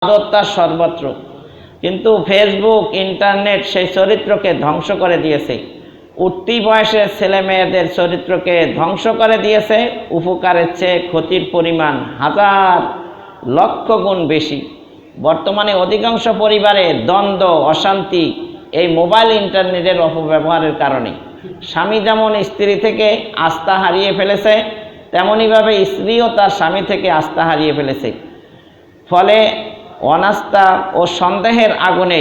তার সর্বত্র, কিন্তু ফেসবুক ইন্টারনেট সেই চরিত্রকে ধ্বংস করে দিয়েছে। উঠতি বয়সের ছেলে মেয়েদের চরিত্রকে ধ্বংস করে দিয়েছে। উপকারের চেয়ে ক্ষতির পরিমাণ হাজার লক্ষ গুণ বেশি। বর্তমানে অধিকাংশ পরিবারে দ্বন্দ্ব, অশান্তি এই মোবাইল ইন্টারনেটের অপব্যবহারের কারণে। স্বামী যেমন স্ত্রী থেকে আস্থা হারিয়ে ফেলেছে, তেমনইভাবে স্ত্রীও তার স্বামী থেকে আস্থা হারিয়ে ফেলেছে। ফলে অনাস্থা ও সন্দেহের আগুনে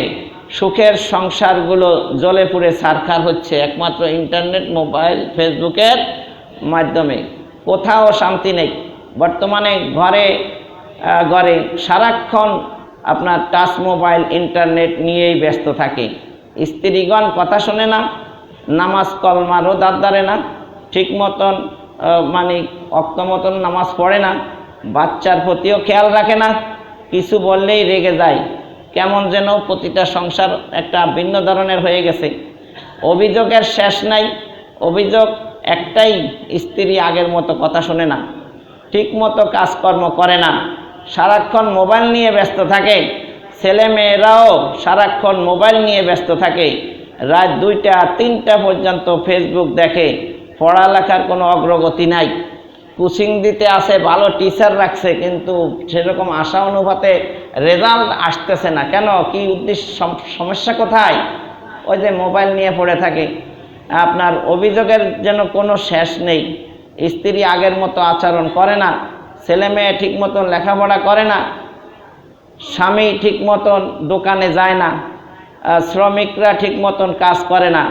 সুখের সংসারগুলো জ্বলে পুড়ে ছারখার হচ্ছে একমাত্র ইন্টারনেট, মোবাইল, ফেসবুকের মাধ্যমে। কোথাও শান্তি নেই। বর্তমানে ঘরে ঘরে সারাক্ষণ আপনার টাচ মোবাইল, ইন্টারনেট নিয়েই ব্যস্ত থাকে। স্ত্রীগণ কথা শোনে না, নামাজ কলমারও দাঁত দাঁড়ে না, ঠিক মতন অক্ত মতন নামাজ পড়ে না, বাচ্চার প্রতিও খেয়াল রাখে না, কিছু বললেই রেগে যায়। কেমন যেন প্রতিটা সংসার একটা ভিন্ন ধরনের হয়ে গেছে। অভিযোগের শেষ নাই। অভিযোগ একটাই, স্ত্রী আগের মতো কথা শোনে না, ঠিক মতো কাজকর্ম করে না, সারাক্ষণ মোবাইল নিয়ে ব্যস্ত থাকে। ছেলে মেয়েরাও সারাক্ষণ মোবাইল নিয়ে ব্যস্ত থাকে। রাত 2টা 3টা পর্যন্ত ফেসবুক দেখে। পড়ালেখার কোনো অগ্রগতি নাই। কোচিং দিতে আসে, ভালো টিচার রাখছে, কিন্তু সেরকম আশা অনুপাতে রেজাল্ট আসতেছে না। কেন? কি উদ্দেশ্য? সমস্যা কোথায়? ওই যে মোবাইল নিয়ে পড়ে থাকে। আপনার অভিযোগের যেন কোনো শেষ নেই। স্ত্রী আগের মতো আচরণ করে না, ছেলে মেয়ে ঠিক মতন লেখাপড়া করে না, স্বামী ঠিক মতন দোকানে যায় না, শ্রমিকরা ঠিক মতন কাজ করে না,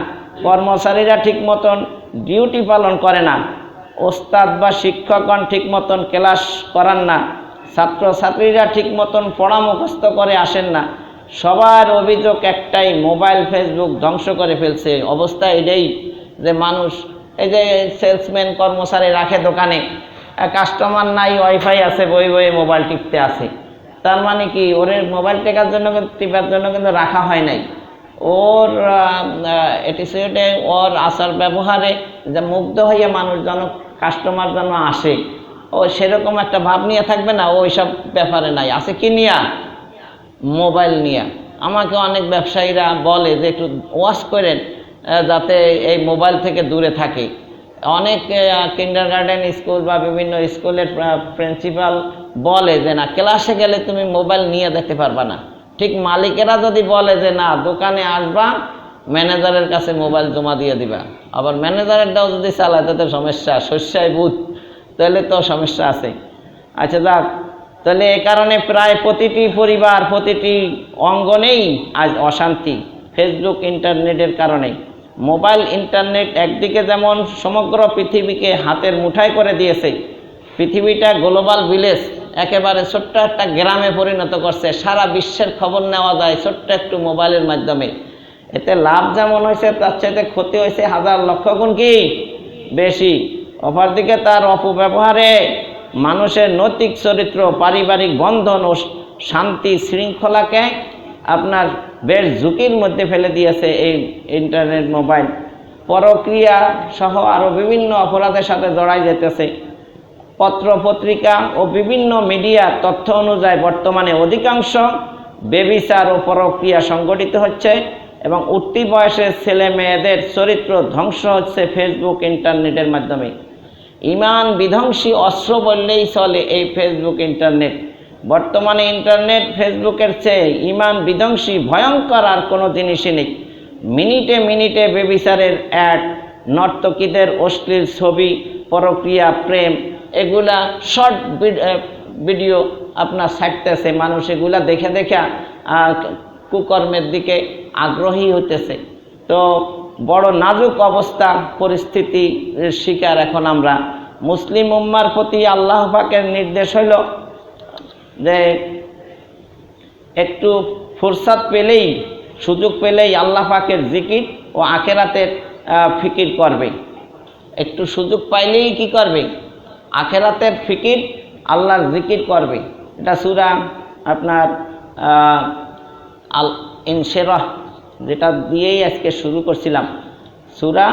কর্মচারীরা ঠিক মতন ডিউটি পালন করে না, ওস্তাদ বা শিক্ষকগণ ঠিক মতন ক্লাস করান না, ছাত্রছাত্রীরা ঠিক মতন পড়া মুখস্থ করে আসেন না। সবার অভিযোগ একটাই, মোবাইল ফেসবুক ধ্বংস করে ফেলছে। অবস্থা এটাই যে মানুষ, এই যে সেলসম্যান কর্মচারী রাখে দোকানে, কাস্টমার নাই, ওয়াইফাই আছে, বই বইয়ে মোবাইল টিপতে আছে। তার মানে কি, ওর মোবাইল টেকার জন্য, টিপার জন্য কিন্তু রাখা হয় নাই। ওর অ্যাটিটিউডে, ওর আচার ব্যবহারে যে মুগ্ধ হয়ে মানুষজন, কাস্টমার যেন আসে, ও সেরকম একটা ভাব নিয়ে থাকবে না। ওই সব ব্যাপারে নাই। আছে কি নিয়া? মোবাইল নিয়া। আমাকে অনেক ব্যবসায়ীরা বলে যে একটু ওয়াশ করেন যাতে এই মোবাইল থেকে দূরে থাকে। অনেক কিন্ডারগার্টেন স্কুল বা বিভিন্ন স্কুলের প্রিন্সিপাল বলে যে না, ক্লাসে গেলে তুমি মোবাইল নিয়ে দেখতে পারবা না। ঠিক মালিকেরা যদি বলে যে না, দোকানে আসবা, ম্যানেজারের কাছে মোবাইল জমা দিয়ে দিবা, আবার ম্যানেজারেরটাও যদি চালায় তাতে সমস্যা, শস্যায় বুধ, তাহলে তো সমস্যা আছে। আচ্ছা যাক, তাহলে এ কারণে প্রায় প্রতিটি পরিবার, প্রতিটি অঙ্গনেই আজ অশান্তি ফেসবুক ইন্টারনেটের কারণে। মোবাইল ইন্টারনেট একদিকে যেমন সমগ্র পৃথিবীকে হাতের মুঠায় করে দিয়েছে, পৃথিবীটা গ্লোবাল ভিলেজ, একেবারে ছোট্ট একটা গ্রামে পরিণত করছে। সারা বিশ্বের খবর নেওয়া যায় ছোট্ট একটু মোবাইলের মাধ্যমে। এতে লাভ যেমন হয়েছে, তার চাইতে ক্ষতি হয়েছে হাজার লক্ষ গুণ কি বেশি। অপরদিকে তার অপব্যবহারে মানুষের নৈতিক চরিত্র, পারিবারিক বন্ধন ও শান্তি শৃঙ্খলাকে আপনার বেশ ঝুঁকির মধ্যে ফেলে দিয়েছে এই ইন্টারনেট, মোবাইল। পরক্রিয়া সহ আরও বিভিন্ন অপরাধের সাথে জড়াই যেতেছে। পত্র পত্রিকা ও বিভিন্ন মিডিয়ার তথ্য অনুযায়ী বর্তমানে অধিকাংশ বেবিচার ও পরক্রিয়া সংগঠিত হচ্ছে এবং উঠতি বয়সের ছেলে মেয়েদের চরিত্র ধ্বংস হচ্ছে ফেসবুক ইন্টারনেটের মাধ্যমে। ইমান বিধ্বংসী অস্ত্র বললেই চলে এই ফেসবুক ইন্টারনেট। বর্তমানে ইন্টারনেট, ফেসবুকের চেয়ে ইমান বিধ্বংসী ভয়ঙ্কর আর কোনো জিনিসই নেই। মিনিটে মিনিটে বেবিচারের অ্যাড, নর্তকীদের অশ্লীল ছবি, পরক্রিয়া, প্রেম, এগুলা শর্ট ভিডিও আপনার ছাড়তেছে। মানুষ এগুলা দেখে দেখে কুকর্মের দিকে আগ্রহী হতেছে। তো বড় নাজুক অবস্থা, পরিস্থিতির শিকার এখন আমরা। মুসলিম উম্মার প্রতি আল্লাহ পাকের নির্দেশ হইল যে একটু ফুরসাত পেলেই, সুযোগ পেলেই আল্লাহ পাকের জিকির ও আখেরাতের ফিকির করবে। একটু সুযোগ পাইলেই কি করবে? আখেরাতের ফিকির, আল্লাহর জিকির করবে। এটা সূরা আপনার আল ইনশিরাহ, যেটা দিয়েই আজকে শুরু করছিলাম, সূরা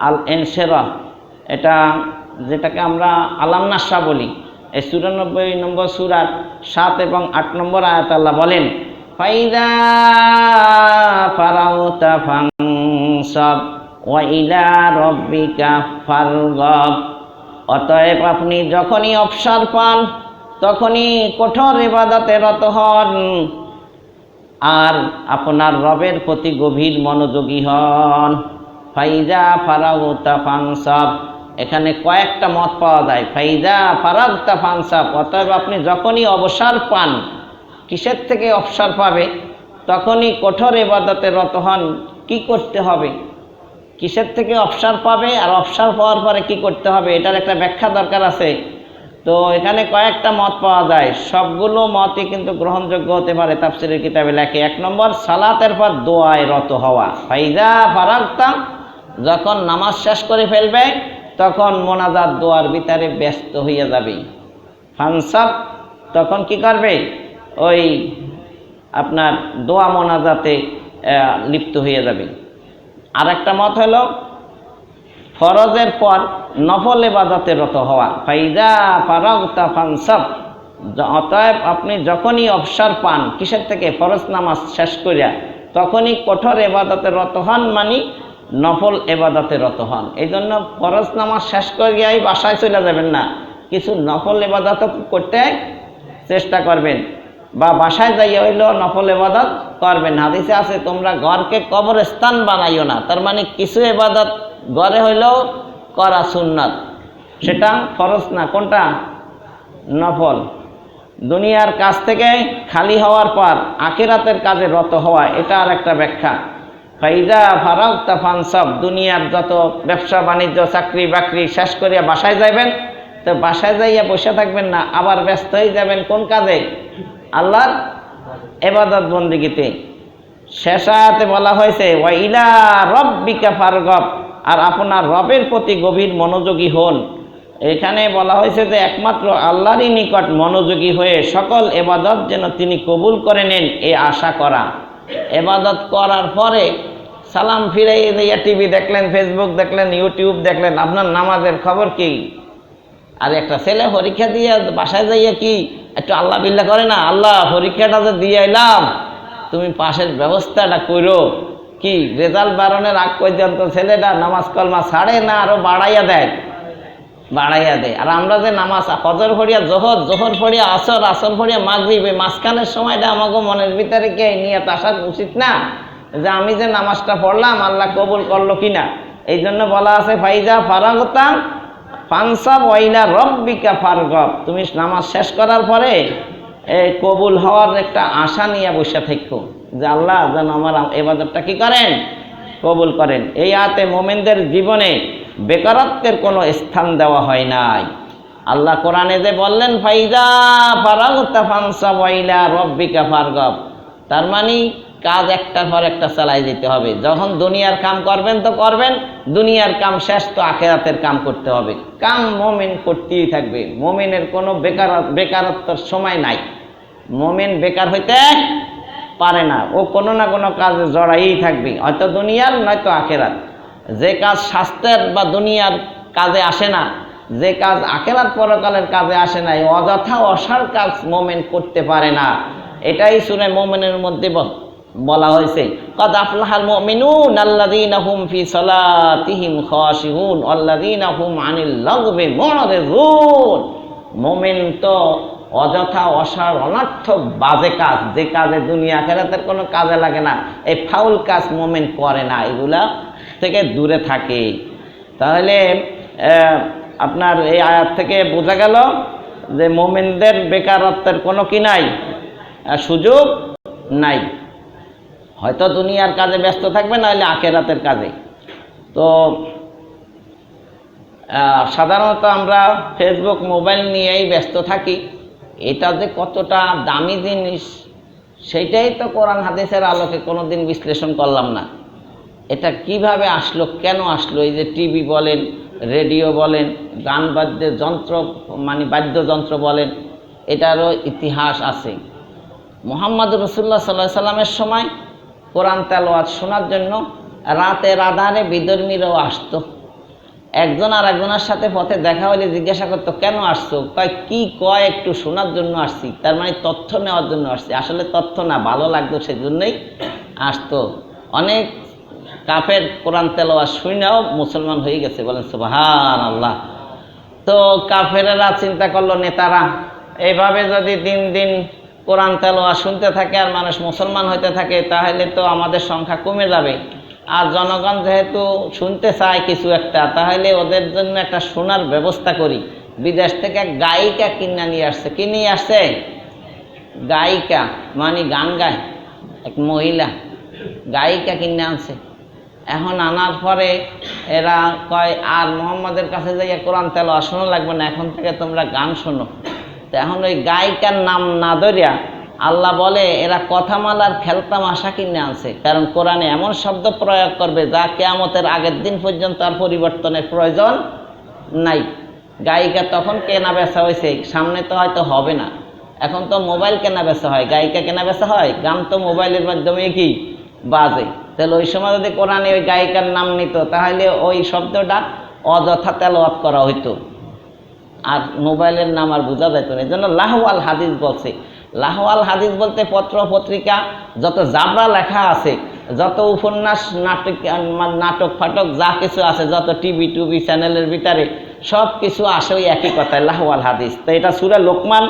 আল ইনশিরাহ। এটা যেটাকে আমরা আলাম নাশরা বলি, এই 94 নম্বর সূরার 7 এবং 8 নম্বর আয়াত আল্লাহ বলেন, ফাইদা ফারাউতা ফানসাব ওয়া ইলা রাব্বিকা ফারগাব। অতএব আপনি যখনই অবসর পান তখনই কঠোর ইবাদতে রত হন আর আপনার রবের প্রতি গভীর মনোযোগী হন। ফাইজা ফারাগতা ফানসাব, এখানে কয়েকটা মত পাওয়া যায়। ফাইজা ফারাগতা ফানসাব, অতএব আপনি যখনই অবসর পান, কিসের থেকে অবসর পাবে? তখনই কঠোর ইবাদতে রত হন। কি করতে হবে? কিসের থেকে অবসর পাবে আর অবসর পাওয়ার পরে কি করতে হবে, এটার একটা ব্যাখ্যা দরকার আছে। তো এখানে কয়েকটা মত পাওয়া যায়, সবগুলো মতই কিন্তু গ্রহণযোগ্য হতে পারে। তাফসীরের কিতাবে লেখে, 1 নম্বর সালাতের পর দোয়ায় রত হওয়া। ফাইজা ফারাগতা, যখন নামাজ শেষ করে ফেলবে তখন মোনাজাত দোয়ার ভিতরে ব্যস্ত হয়ে যাবে। ফানসাব, তখন কি করবে? ওই আপনার দোয়া মোনাজাতে লিপ্ত হয়ে যাবে। আর একটা মত হলো ফরজের পর নফল ইবাদতে রত হওয়া। ফাইজা ফারাগতা ফানসাব, অতএব আপনি যখনই অবসর পান কিসের থেকে? ফরজ নামাজ শেষ করিয়া, তখনই কঠোর ইবাদতে রত হন, মানে নফল ইবাদতে রত হন। এই জন্য ফরজ নামাজ শেষ করিয়াই বাসায় চলে যাবেন না, কিছু নফল ইবাদত করতে চেষ্টা করবেন, বা বাসায় যাইয়া হইলেও নফল ইবাদত করবেন। হাদিসে আছে, তোমরা ঘরকে কবরস্থান বানাইও না। তার মানে কিছু ইবাদত ঘরে হইলেও করা সুন্নাত, সেটা ফরজ না। কোনটা? নফল। দুনিয়ার কাজ থেকে খালি হওয়ার পর আখিরাতের কাজে রত হওয়া, এটা আর একটা ব্যাখ্যা। ফাইজা ফারাগতা ফানসাব, দুনিয়ার যত ব্যবসা বাণিজ্য চাকরি বাকরি শেষ করিয়া বাসায় যাবেন, তো বাসায় যাইয়া বসে থাকবেন না, আবার ব্যস্ত হয়ে যাবেন কোন কাজে? আল্লাহর ইবাদত বন্দেগীতে। শেষ আয়াতে বলা হয়েছে ওয়া ইলা রাব্বিকা ফারগাব, আর আপনার রবের প্রতি গভীর মনোযোগী হন। এখানে বলা হয়েছে যে একমাত্র আল্লাহরই নিকট মনোযোগী হয়ে সকল ইবাদত যেন তিনি কবুল করে নেন, এই আশা করা। ইবাদত করার পরে সালাম ফিরাই দিয়া টিভি দেখলেন, ফেসবুক দেখলেন, ইউটিউব দেখলেন, আপনার নামাজের খবর কি? আর একটা ছেলে পরীক্ষা দিয়ে বাসায় যাইয়া কি একটু আল্লাহ বিল্লাহ করে না? আল্লাহ পরীক্ষাটা যে দিয়ে এলাম, তুমি পাশের ব্যবস্থাটা করো। কি রেজাল্ট বাড়ানোর আগ পর্যন্ত ছেলেটা নামাজ কলমা ছাড়ে না, আরো বাড়াইয়া দেয়। আর আমরা যে নামাজ ফজর পড়িয়া জোহর, জোহর পড়িয়া আসর, আসর পড়িয়া মাগরিব, মাঝখানের সময়টা আমাকে মনের ভিতরে কে নিয়ে আসা উচিত না যে আমি যে নামাজটা পড়লাম আল্লাহ কবুল করলো কিনা। এই জন্য বলা আছে ফাইজা ফারাগতা ফানসাব ওয়া ইলা রাব্বিকা ফারগাব, তুমি নামাজ শেষ করার পরে এই কবুল হওয়ার একটা আশা নিয়ে বসে থাকো যে আল্লাহ যেন আমার ইবাদতটা কি করেন? কবুল করেন। এই আয়াতে মুমিনদের জীবনে বেকারত্বের কোনো স্থান দেওয়া হয় নাই। আল্লাহ কোরআনে যে বললেন ফাইজা ফারাগতা ফানসাব ওয়া ইলা রাব্বিকা ফারগাব, তার মানে কাজ একটার পর একটা চালাই যেতে হবে। যখন দুনিয়ার কাম করবেন তো করবেন, দুনিয়ার কাম শেষ তো আখিরাতের কাম করতে হবে। কাম মুমিন করতেই থাকবে, মুমিনের কোনো বেকারত্বের সময় নাই। মুমিন বেকার হইতে পারে না, ও কোনো না কোনো কাজে জড়াই থাকবে, হয়তো দুনিয়ার নয়তো আখিরাত। যে কাজ স্বাস্থ্যের বা দুনিয়ার কাজে আসে না, যে কাজ আখিরাত পরকালের কাজে আসে না, অযথা অসার কাজ মুমিন করতে পারে না। এটাই সূরা মুমিনের মধ্যে বলা হয়েছে, কাদ আফলাহাল মুমিনুন আল্লাযীনা হুম ফি সালাতিহিম খাশিউন ওয়াল্লাযীনা হুম আনিল লাগবি মুরিদুন। মুমিন তো অযথা অসার অনর্থক বাজে কাজ, যে কাজে দুনিয়া আখিরাতের কোনো কাজে লাগে না, এই ফাউল কাজ মুমিন করে না, এগুলা থেকে দূরে থাকে। তাহলে আপনার এই আয়াত থেকে বোঝা গেল যে মুমিনদের বেকারত্বের কোনো কি নাই, সুযোগ নাই। হয়তো দুনিয়ার কাজে ব্যস্ত থাকবে, নাহলে আখিরাতের কাজে। তো সাধারণত আমরা ফেসবুক মোবাইল নিয়েই ব্যস্ত থাকি। এটা যে কতটা দামি জিনিস সেইটাই তো কোরআন হাদিসের আলোকে কোনোদিন বিশ্লেষণ করলাম না। এটা কিভাবে আসলো, কেন আসলো? এই যে টিভি বলেন, রেডিও বলেন, গান বাদ্যের যন্ত্র মানে বাদ্যযন্ত্র বলেন, এটারও ইতিহাস আছে। মুহাম্মদ রাসূলুল্লাহ সাল্লাল্লাহু আলাইহি সাল্লামের সময় কোরআন তেলাওয়াত শোনার জন্য রাতের আধারে বিধর্মীরাও আসতো। একজন আর একজনের সাথে পথে দেখা হলে জিজ্ঞাসা করতো কেন আসছো, কয় কি কয় একটু শোনার জন্য আসছি, তার মানে তথ্য নেওয়ার জন্য আসছি। আসলে তথ্য না, ভালো লাগতো সেজন্যই আসতো। অনেক কাফের কোরআন তেলাওয়াত শুনেও মুসলমান হয়ে গেছে, বলেন সুবহানাল্লাহ। তো কাফেরেরা চিন্তা করলো, নেতারা এইভাবে যদি দিন দিন কোরআন তেলাওয়াত শুনতে থাকে আর মানুষ মুসলমান হইতে থাকে, তাহলে তো আমাদের সংখ্যা কমে যাবে। আর জনগণ যেহেতু শুনতে চায় কিছু একটা, তাহলে ওদের জন্য একটা শোনার ব্যবস্থা করি। বিদেশ থেকে এক গায়িকা কিনে নিয়ে আসছে। কি নিয়ে আসছে? গায়িকা, মানে গান গায়, এক মহিলা গায়িকা কিনে আনছে। এখন আনার পরে এরা কয় আর মোহাম্মদের কাছে যাইয়া কোরআন তেলাওয়াত শোনা লাগবে না, এখন থেকে তোমরা গান শোনো। তো এখন ওই গায়িকার নাম না ধরিয়া আল্লাহ বলে এরা কথামালার খেলতামাশা কিনে আনছে। কারণ কোরআনে এমন শব্দ প্রয়োগ করবে যা কিয়ামতের আগের দিন পর্যন্ত আর পরিবর্তনের প্রয়োজন নাই। গায়িকা তখন কেনা বেচা হয়েছে, সামনে তো হয়তো হবে না। এখন তো মোবাইল কেনা বেচা হয়, গায়িকা কেনা বেচা হয়? গান তো মোবাইলের মাধ্যমে কি বাজে। তাহলে ওই সময় যদি কোরআনে ওই গায়িকার নাম নিত, তাহলে ওই শব্দটা অযথা তেলাওয়াত করা হইতো, আর মোবাইলের নাম আর বোঝা যেত না। এই জন্য লাহওয়াল হাদিস বলছে। লাহওয়াল হাদিস বলতে পত্র পত্রিকা যত জাবরা লেখা আছে, যত উপন্যাস, নাটক ফাটক যা কিছু আছে, যত টিভি চ্যানেলের ভিতরে সব কিছু আসে ওই একই কথায়, লাহওয়াল হাদিস। তো এটা সূরা লোকমান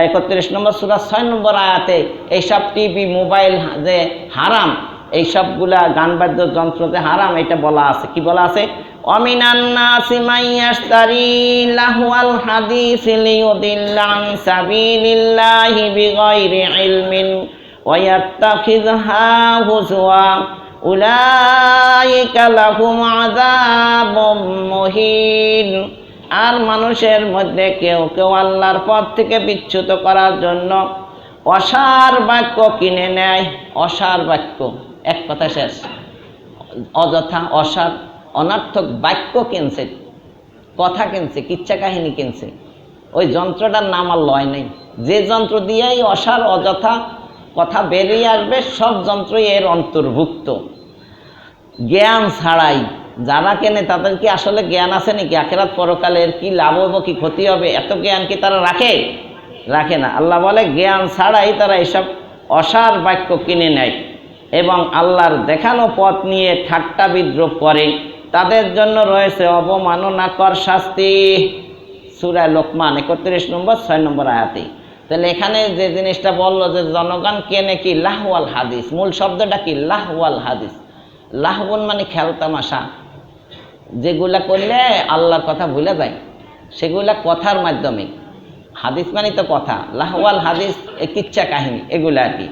31 নম্বর সূরা 6 নম্বর আয়াতে এইসব টিভি মোবাইল যে হারাম, এইসবগুলা গান বাদ্য যন্ত্রতে হারাম, এটা বলা আছে। কি বলা আছে? ওয়ামিনান নাসি মান ইয়াশতারি লাহওয়াল হাদিস লিয়ুদিল্লা আন সাবিলিল্লাহি বিগাইরি ইলমিন ওয়া ইয়াত্তাখিযহা হুজওয়া উলাইকা লাহুম আযাবুম মুহিন। আর মানুষের মধ্যে কেউ কেউ আল্লাহর পথ থেকে বিচ্যুত করার জন্য অসার বাক্য কিনে নেয়। অসার বাক্য, এক কথা শেষ। অযথা অসার অনর্থক বাক্য কিনছে, কথা কিনছে, কিচ্ছা কাহিনী কিনছে। ওই যন্ত্রটার নাম আর লয় নেই। যে যন্ত্র দিয়েই অসার অযথা কথা বেরিয়ে আসবে, সব যন্ত্রই এর অন্তর্ভুক্ত। জ্ঞান ছাড়াই যারা কেনে তাদের কি আসলে জ্ঞান আছে নাকি? আখিরাত পরকালের কি লাভ হবে, কি ক্ষতি হবে, এত জ্ঞান কি তারা রাখে? রাখে না। আল্লাহ বলে জ্ঞান ছাড়াই তারা এসব অসার বাক্য কিনে নেয় এবং আল্লাহর দেখানো পথ নিয়ে ঠাট্টা বিদ্রুপ করে। তাদের জন্য রয়েছে অবমাননাকর শাস্তি। সূরা লোকমান 31 নম্বর 6 নম্বর আয়াতে। তাহলে এখানে যে জিনিসটা বললো যে জনগণ কেনে কি? লাহওয়াল হাদিস। মূল শব্দটা কি? লাহওয়াল হাদিস। লাহবন মানে খেলতামাশা, যেগুলা করলে আল্লাহর কথা ভুলে যায়, সেগুলা কথার মাধ্যমে। হাদিস মানে তো কথা, লাহওয়াল হাদিস কিচ্ছা কাহিনী, এগুলা আর কি।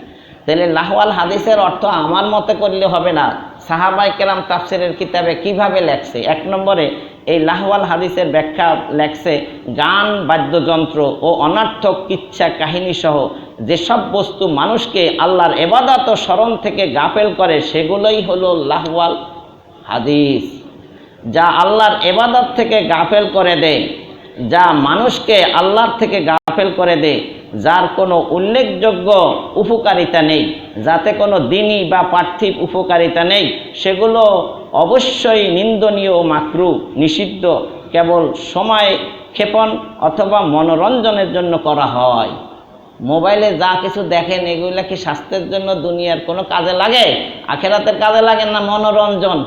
তাহলে লাহওয়াল হাদিসের অর্থ আমার মতে করলে হবে না। সাহাবায়ে কেরাম তাফসিরের কিতাবে কিভাবে লেখছে? 1 নম্বরে এই লাহওয়াল হাদিসের ব্যাখ্যা লেখছে, গান বাদ্যযন্ত্র ও অনর্থক কিচ্ছা কাহিনী সহ যেসব বস্তু মানুষকে আল্লাহর ইবাদত ও স্মরণ থেকে গাফেল করে, সেগুলোই হলো লাহওয়াল হাদিস। যা আল্লাহর ইবাদত থেকে গাফেল করে দেয়, যা মানুষকে আল্লাহর থেকে গাফেল করে দেয়, যার কোনো উল্লেখযোগ্য উপকারিতা নেই, যাতে কোনো দ্বীনি বা পার্থিব উপকারিতা নেই, সেগুলো অবশ্যই নিন্দনীয় ও মাকরু, নিষিদ্ধ, কেবল সময় ক্ষেপণ অথবা মনোরঞ্জনের জন্য করা হয়। মোবাইলে যা কিছু দেখেন, এগুলা কি স্বাস্থ্যের জন্য দুনিয়ার কোনো কাজে লাগে? আখিরাতের কাজে লাগে না। মনোরঞ্জন,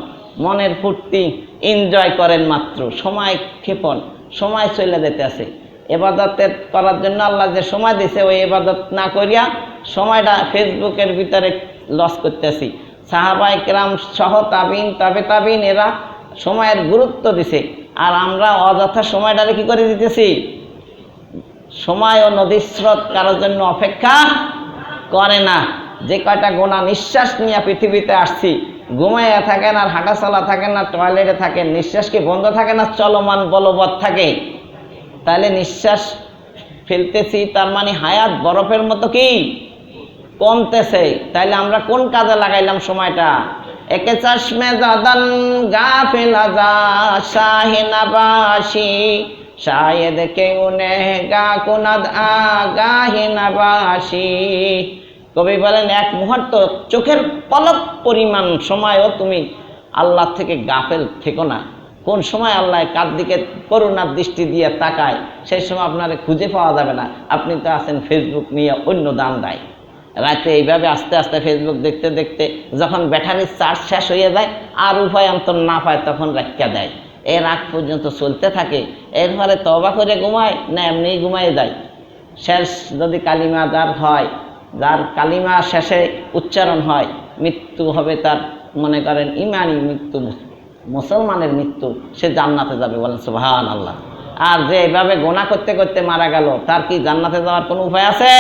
মনের ফুর্তি, এনজয় করেন মাত্র, সময় ক্ষেপণ, সময় চলে যেতে আছে। ইবাদত করার জন্য আল্লাহ যে সময় দিছে, ওই ইবাদত না করিয়া সময়টা ফেসবুকের ভিতরে লস করতেছি। সাহাবায়ে কেরাম সহ তাবিন, তাবে তাবিন, এরা সময়ের গুরুত্ব দিছে, আর আমরা অযথা সময়টারে কি করে দিতেছি? সময় ও নদীর স্রোত কারোর জন্য অপেক্ষা করে না। যে কয়টা গোনা নিঃশ্বাস নিয়ে পৃথিবীতে আসছি, ঘুমাইয়া থাকেন আর হাঁটা চলা থাকেন না, টয়লেটে থাকেন, নিঃশ্বাস কি বন্ধ থাকে না চলমান বলবৎ থাকে? তাহলে নিঃশ্বাস ফেলতেছি, তার মানে হায়াত বরফের মতো কি কমতেছে। তাইলে আমরা কোন কাজে লাগাইলাম সময়টা? একে চশমে জাদান গাফিল আজা শাহিনাবাসী শায়দ কেউ নেগা কুনাদ আগাহিনাবাসী। কবি বলেন, এক মুহূর্ত, চোখের পলক পরিমাণ সময়ও তুমি আল্লাহ থেকে গাফেল থেকো না। কোন সময় আল্লাহ কার দিকে করুণার দৃষ্টি দিয়ে তাকায় সেই সময় আপনারে খুঁজে পাওয়া যাবে না। আপনি তো আছেন ফেসবুক নিয়ে অন্য দান দেয়, রাতে এইভাবে আস্তে আস্তে ফেসবুক দেখতে দেখতে যখন ব্যাটারির চার্জ শেষ হয়ে যায় আর উপায় অন্তর না পায় তখন রাখা দেয়, এর আগ পর্যন্ত চলতে থাকে। এর ফলে তওবা করে ঘুমায় না এমনিই ঘুমায় যায়। শেষ যদি কালিমা যার হয়, যার কালিমা শেষে উচ্চারণ হয়, মৃত্যু হবে তার, মনে করেন ইমানি মৃত্যু, মুসলমানের মৃত্যু, সে জান্নাতে যাবে, বলেন সুবহানাল্লাহ। আর যে এভাবে গোনা করতে করতে মারা গেল তার কি জান্নাতে যাওয়ার কোনো উপায় আছে?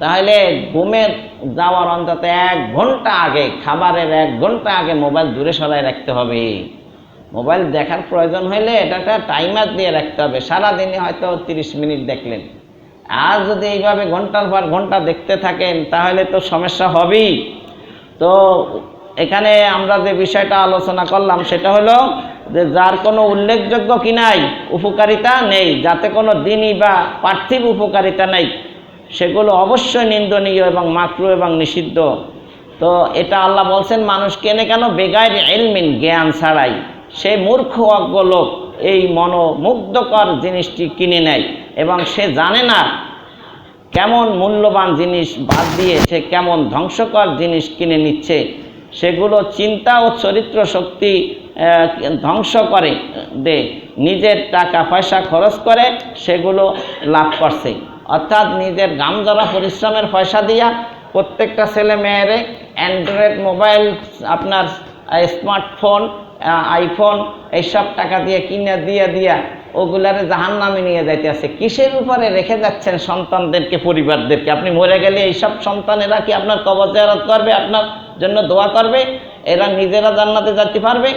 তাহলে ঘুমের যাওয়ার অন্তত 1 ঘন্টা আগে, খাবারের 1 ঘন্টা আগে মোবাইল দূরে সরাই রাখতে হবে। মোবাইল দেখার প্রয়োজন হলে এটা একটা টাইমার দিয়ে রাখতে হবে। সারাদিনে হয়তো 30 মিনিট দেখলেন, আর যদি এইভাবে ঘন্টার পর ঘন্টা দেখতে থাকেন তাহলে তো সমস্যা হবেই। তো এখানে আমরা যে বিষয়টা আলোচনা করলাম সেটা হলো যে যার কোনো উল্লেখযোগ্য কি নাই, উপকারিতা নেই, যাতে কোনো দিনই বা পার্থিব উপকারিতা নেই, সেগুলো অবশ্যই নিন্দনীয় এবং মাকরু এবং নিষিদ্ধ। তো এটা আল্লাহ বলছেন মানুষ কেনে কেন? বেগাইর ইলমিন, জ্ঞান ছাড়াই। সে মূর্খ অজ্ঞ লোক এই মনোমুগ্ধকর জিনিসটি কিনে নেয় এবং সে জানে না কেমন মূল্যবান জিনিস বাদ দিয়ে সে কেমন ধ্বংসকর জিনিস কিনে নিচ্ছে। সেগুলো চিন্তা ও চরিত্র শক্তি ধ্বংস করে দে, নিজের টাকা পয়সা খরচ করে সেগুলো লাভ করছে। অর্থাৎ নিজের গামজরা পরিশ্রমের পয়সা দিয়া প্রত্যেকটা ছেলে মেয়েরে অ্যান্ড্রয়েড মোবাইল, আপনার স্মার্টফোন, আইফোন এইসব টাকা দিয়ে কিনে দিয়া ওগুলারে জাহান্নামে নিয়ে যাইতেছে। কিসের উপরে রেখে যাচ্ছেন সন্তানদেরকে, পরিবারদেরকে? আপনি মরে গেলে এইসব সন্তানেরা কি আপনার কবর জিয়ারত করবে, আপনার জন্য দোয়া করবে? এরা নিজেরা জান্নাতে যেতে পারবে?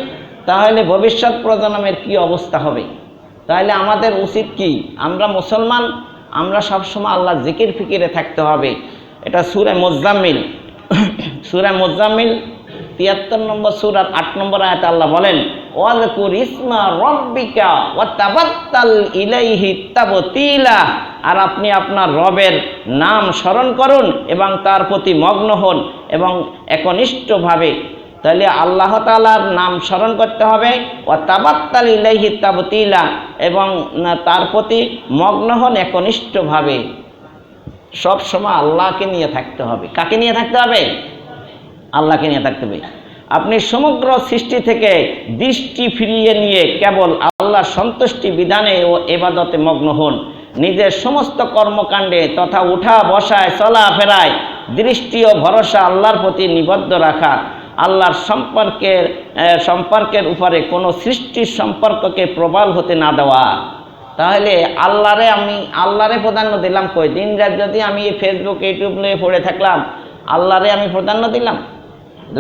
তাহলে ভবিষ্যৎ প্রজন্মের কি অবস্থা হবে? তাহলে আমাদের উচিত কি? আমরা মুসলমান, আমরা সবসময় আল্লাহ জিকির ফিকিরে থাকতে হবে। এটা সূরা মুজাম্মিল, সূরা মুজাম্মিল 73 নম্বর সূরার 8 নম্বর আয়াতে আল্লাহ বলেন, ওয়াযকুর ইসমা রাব্বিকা ওয়া তাবাত্তাল ইলাইহি তাবতীলা। আর আপনি আপনার রবের নাম স্মরণ করুন এবং তার প্রতি মগ্ন হন এবং একনিষ্ঠভাবে। তাহলে আল্লাহ তাআলার নাম স্মরণ করতে হবে, ওয়া তাবাত্তাল ইলাইহি তাবতীলা, এবং তার প্রতি মগ্ন হন একনিষ্ঠভাবে। সব সময় আল্লাহকে নিয়ে থাকতে হবে। কাকে নিয়ে থাকতে হবে? আল্লাহকে নিয়ে থাকতে হবে। আপনি সমগ্র সৃষ্টি থেকে দৃষ্টি ফিরিয়ে নিয়ে কেবল আল্লাহর সন্তুষ্টি বিধানে ও ইবাদতে মগ্ন হন। নিজের সমস্ত কর্মকাণ্ডে তথা উঠা বসায় চলাফেরায় দৃষ্টি ও ভরসা আল্লাহর প্রতি নিবদ্ধ রাখা। আল্লাহর সম্পর্কের উপরে কোনো সৃষ্টির সম্পর্ককে প্রবল হতে না দেওয়া। তাহলে আল্লাহরে প্রাধান্য দিলাম কই? দিন রাত যদি আমি ফেসবুক ইউটিউব নিয়ে পড়ে থাকলাম, আল্লাহরে আমি প্রাধান্য দিলাম?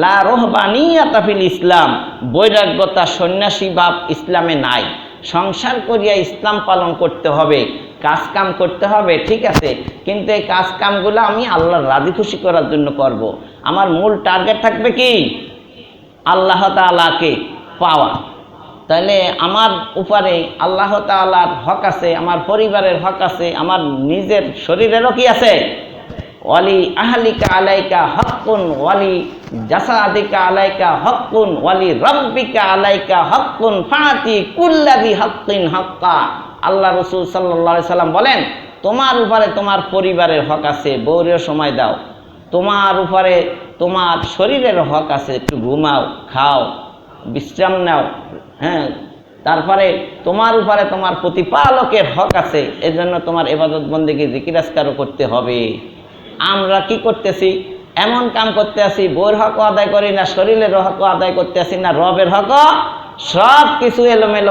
লা রহবানিয়াতা ফিল ইসলাম, বৈরাগ্যতা, সন্ন্যাসী ভাব ইসলামে নাই। সংসার করিয়া ইসলাম পালন করতে হবে, কাজ কাম করতে হবে, ঠিক আছে, কিন্তু এই কাজ কামগুলো আমি আল্লাহর রাজি খুশি করার জন্য করব। আমার মূল টার্গেট থাকবে কি? আল্লাহ তাআলাকে পাওয়া। তাহলে আমার উপরে আল্লাহ তাআলার হক আছে, আমার পরিবারের হক আছে, আমার নিজের শরীরেরও কি আছে? ওয়ালি আহলিকা আলাইকা হাক্কুন ওয়ালি জাসাদিকা আলাইকা হাক্কুন ওয়ালি রাব্বিকা আলাইকা হাক্কুন ফাতি কুল্লাযি হাক্কিন হাক্কা। আল্লাহ রাসূল সাল্লাল্লাহু আলাইহি সাল্লাম বলেন, তোমার উপরে তোমার পরিবারের হক আছে, বউরেও সময় দাও। তোমার উপরে তোমার শরীরের হক আছে, একটু ঘুমাও, খাও, বিশ্রাম নাও, হ্যাঁ। তারপরে তোমার উপরে তোমার প্রতিপালকের হক আছে, এজন্য তোমার ইবাদত বন্দেগী জিকির আজকারও করতে হবে। আমরা কি করতেছি? এমন কাম করতে আসি, বউর হকও আদায় করি না, শরীরের হকও আদায় করতে আসি না, রবের হকও, সব কিছু এলোমেলো